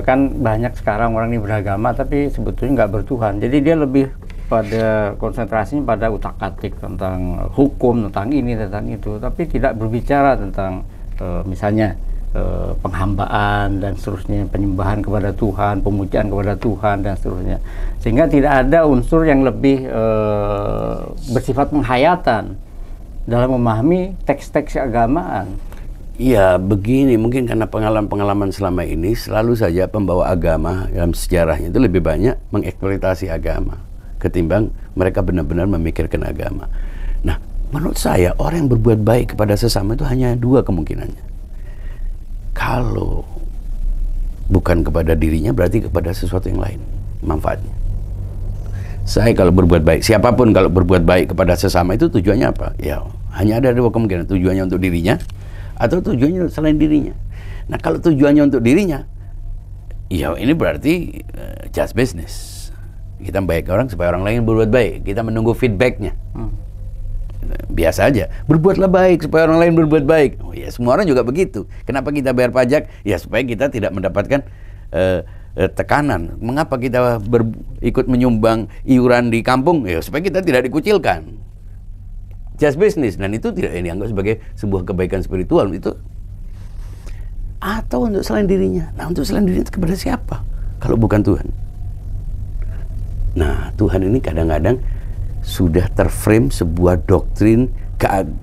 kan banyak sekarang orang ini beragama tapi sebetulnya nggak bertuhan. Jadi dia lebih pada konsentrasinya pada utak-atik tentang hukum, tentang ini, tentang itu, tapi tidak berbicara tentang misalnya penghambaan dan seterusnya, penyembahan kepada Tuhan, pemujaan kepada Tuhan dan seterusnya. Sehingga tidak ada unsur yang lebih bersifat penghayatan dalam memahami teks-teks keagamaan. Iya, begini, mungkin karena pengalaman-pengalaman selama ini selalu saja pembawa agama dalam sejarahnya itu lebih banyak mengeksploitasi agama ketimbang mereka benar-benar memikirkan agama. Nah, menurut saya orang yang berbuat baik kepada sesama itu hanya dua kemungkinannya. Kalau bukan kepada dirinya, berarti kepada sesuatu yang lain manfaatnya. Saya kalau berbuat baik, siapapun kalau berbuat baik kepada sesama itu tujuannya apa? Ya, hanya ada dua kemungkinan, tujuannya untuk dirinya atau tujuannya selain dirinya. Nah, kalau tujuannya untuk dirinya, ya ini berarti just business. Kita baik orang supaya orang lain berbuat baik. Kita menunggu feedbacknya. Biasa aja. Berbuatlah baik supaya orang lain berbuat baik. Oh ya, semua orang juga begitu. Kenapa kita bayar pajak? Ya supaya kita tidak mendapatkan tekanan. Mengapa kita ikut menyumbang iuran di kampung? Ya supaya kita tidak dikucilkan. Just business. Dan itu tidak dianggap sebagai sebuah kebaikan spiritual. Itu atau untuk selain dirinya. Nah, untuk selain dirinya kepada siapa? Kalau bukan Tuhan. Nah, Tuhan ini kadang-kadang sudah terframe sebuah doktrin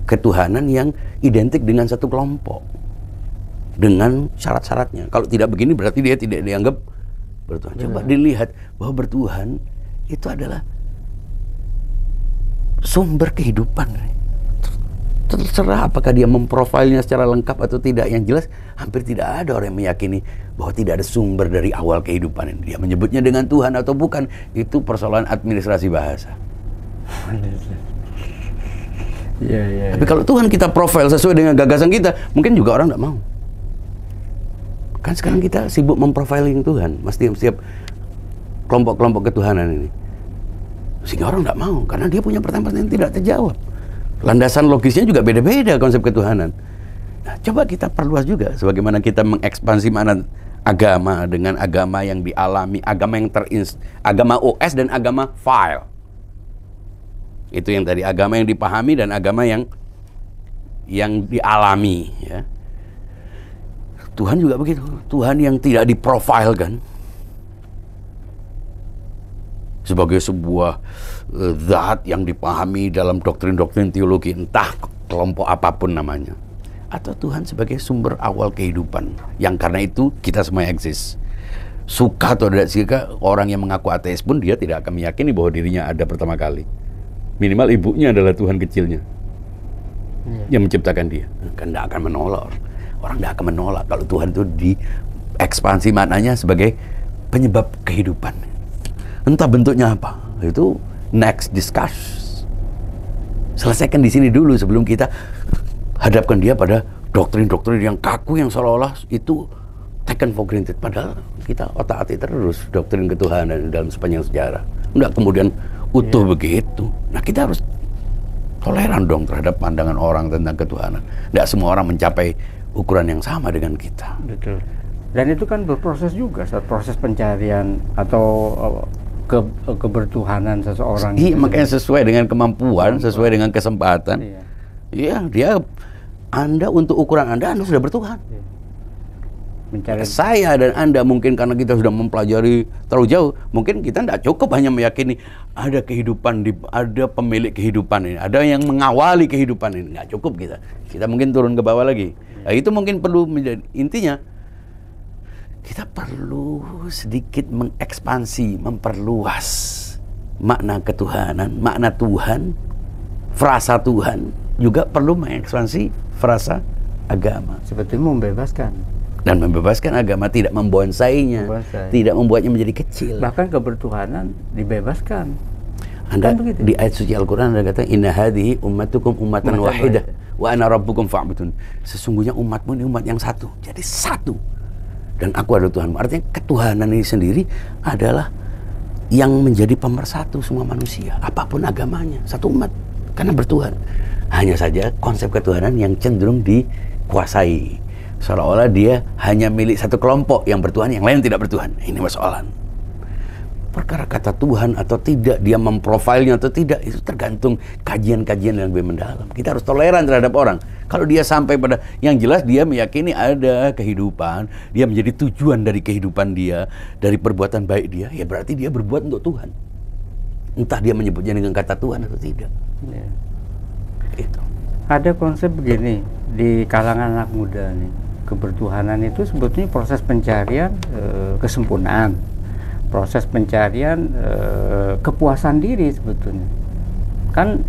ketuhanan yang identik dengan satu kelompok. Dengan syarat-syaratnya. Kalau tidak begini berarti dia tidak dianggap bertuhan. Coba dilihat bahwa bertuhan itu adalah sumber kehidupan. Terserah apakah dia memprofilnya secara lengkap atau tidak. Yang jelas hampir tidak ada orang yang meyakini bahwa tidak ada sumber dari awal kehidupan ini. Dia menyebutnya dengan Tuhan atau bukan, itu persoalan administrasi bahasa. Tapi kalau Tuhan kita profil sesuai dengan gagasan kita, mungkin juga orang tidak mau. Kan sekarang kita sibuk memprofiling Tuhan, mesti setiap kelompok-kelompok ketuhanan ini. Sehingga orang tidak mau, karena dia punya pertanyaan yang tidak terjawab. Landasan logisnya juga beda-beda konsep ketuhanan. Nah, coba kita perluas juga sebagaimana kita mengekspansi makna agama dengan agama yang dialami, agama yang agama OS dan agama file. Itu yang tadi, agama yang dipahami dan agama yang dialami, ya. Tuhan juga begitu. Tuhan yang tidak diprofilkan sebagai sebuah zat yang dipahami dalam doktrin-doktrin teologi, entah kelompok apapun namanya, atau Tuhan sebagai sumber awal kehidupan yang karena itu kita semua eksis. Suka atau tidak suka, orang yang mengaku ateis pun dia tidak akan meyakini bahwa dirinya ada pertama kali. Minimal ibunya adalah Tuhan kecilnya yang menciptakan dia. Kan tidak akan menolak. Orang tidak akan menolak kalau Tuhan itu diekspansi maknanya sebagai penyebab kehidupan. Entah bentuknya apa, itu next discuss. Selesaikan di sini dulu sebelum kita hadapkan dia pada doktrin-doktrin yang kaku yang seolah-olah itu taken for granted. Padahal kita otak-atik terus doktrin ketuhanan dalam sepanjang sejarah. Enggak kemudian utuh begitu. Nah, kita harus toleran dong terhadap pandangan orang tentang ketuhanan. Enggak semua orang mencapai ukuran yang sama dengan kita. Betul. Dan itu kan berproses juga, saat proses pencarian atau kebertuhanan seseorang. Iya, makanya sesuai dengan kemampuan, sesuai dengan kesempatan. Iya, Anda untuk ukuran Anda sudah bertuhan. Mencari. Saya dan Anda mungkin karena kita sudah mempelajari terlalu jauh, mungkin kita tidak cukup hanya meyakini ada kehidupan, ada pemilik kehidupan ini, ada yang mengawali kehidupan ini. Nggak cukup kita. Kita mungkin turun ke bawah lagi. Nah, itu mungkin perlu menjadi intinya. Kita perlu sedikit mengekspansi, memperluas makna ketuhanan, makna Tuhan, frasa Tuhan, juga perlu mengekspansi frasa agama. Seperti membebaskan. Dan membebaskan agama, tidak membonsainya, tidak membuatnya menjadi kecil. Bahkan kebertuhanan dibebaskan. Anda kan di ayat suci Al-Quran ada kata, Inna hadhihi ummatukum ummatan wahidah wa ana rabbukum fa'budun. Sesungguhnya umatmu ini umat yang satu, jadi satu. Dan aku adalah Tuhanmu. Artinya ketuhanan ini sendiri adalah yang menjadi pemersatu semua manusia, apapun agamanya, satu umat, karena bertuhan. Hanya saja konsep ketuhanan yang cenderung dikuasai, Seolah-olah dia hanya milik satu kelompok yang bertuhan, yang lain tidak bertuhan. Ini persoalan. Perkara kata Tuhan atau tidak, dia memprofilnya atau tidak, itu tergantung kajian-kajian yang lebih mendalam. Kita harus toleran terhadap orang. Kalau dia sampai pada, yang jelas dia meyakini ada kehidupan, dia menjadi tujuan dari kehidupan dia, dari perbuatan baik dia, ya berarti dia berbuat untuk Tuhan. Entah dia menyebutnya dengan kata Tuhan atau tidak. Ya. Itu. Ada konsep begini di kalangan anak muda nih, kebertuhanan itu sebetulnya proses pencarian kesempurnaan, proses pencarian kepuasan diri sebetulnya. Kan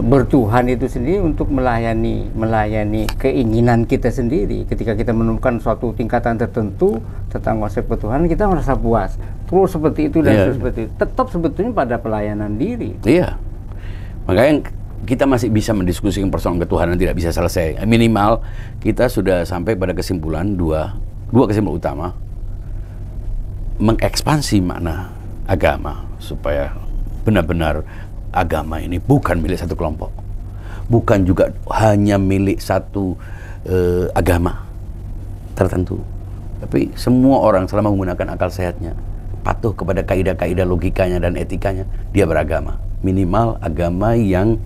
bertuhan itu sendiri untuk melayani keinginan kita sendiri. Ketika kita menemukan suatu tingkatan tertentu tentang konsep ketuhanan, kita merasa puas. Terus seperti itu dan terus seperti itu. Tetap sebetulnya pada pelayanan diri. Iya. Makanya kita masih bisa mendiskusikan persoalan ketuhanan, tidak bisa selesai. Minimal kita sudah sampai pada kesimpulan dua kesimpulan utama. Mengekspansi makna agama supaya benar-benar agama ini bukan milik satu kelompok, bukan juga hanya milik satu agama tertentu, tapi semua orang selama menggunakan akal sehatnya, patuh kepada kaidah-kaidah logikanya dan etikanya, dia beragama. Minimal agama yang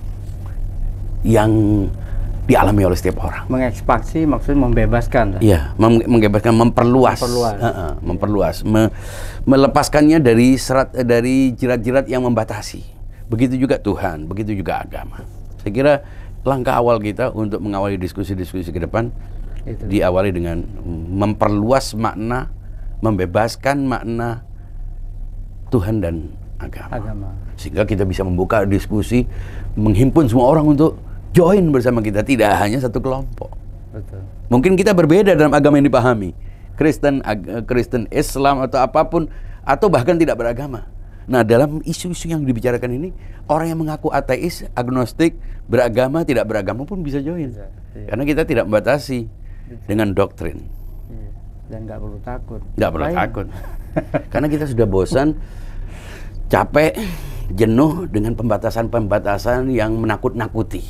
dialami oleh setiap orang. Mengekspansi maksudnya membebaskan. Iya, membebaskan, memperluas, melepaskannya dari jerat-jerat yang membatasi. Begitu juga Tuhan, begitu juga agama. Saya kira langkah awal kita untuk mengawali diskusi-diskusi ke depan itu diawali dengan memperluas makna, membebaskan makna Tuhan dan agama. Sehingga kita bisa membuka diskusi, menghimpun semua orang untuk join bersama kita, tidak hanya satu kelompok. Betul. Mungkin kita berbeda dalam agama yang dipahami, Kristen, Islam atau apapun, atau bahkan tidak beragama. Nah, dalam isu-isu yang dibicarakan ini, orang yang mengaku ateis, agnostik, beragama, tidak beragama pun bisa join. Iya. Karena kita tidak membatasi dengan doktrin. Iya. Dan nggak perlu takut. Nggak perlu takut. Karena kita sudah bosan, capek, jenuh dengan pembatasan-pembatasan yang menakut-nakuti.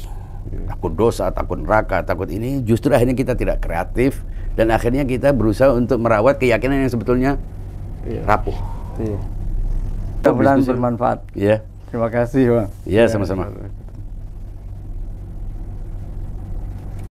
Takut dosa, takut neraka, takut ini. Justru akhirnya kita tidak kreatif, dan akhirnya kita berusaha untuk merawat keyakinan yang sebetulnya rapuh. Mudah-mudahan bermanfaat. Iya. Terima kasih, Bang. Iya, sama-sama.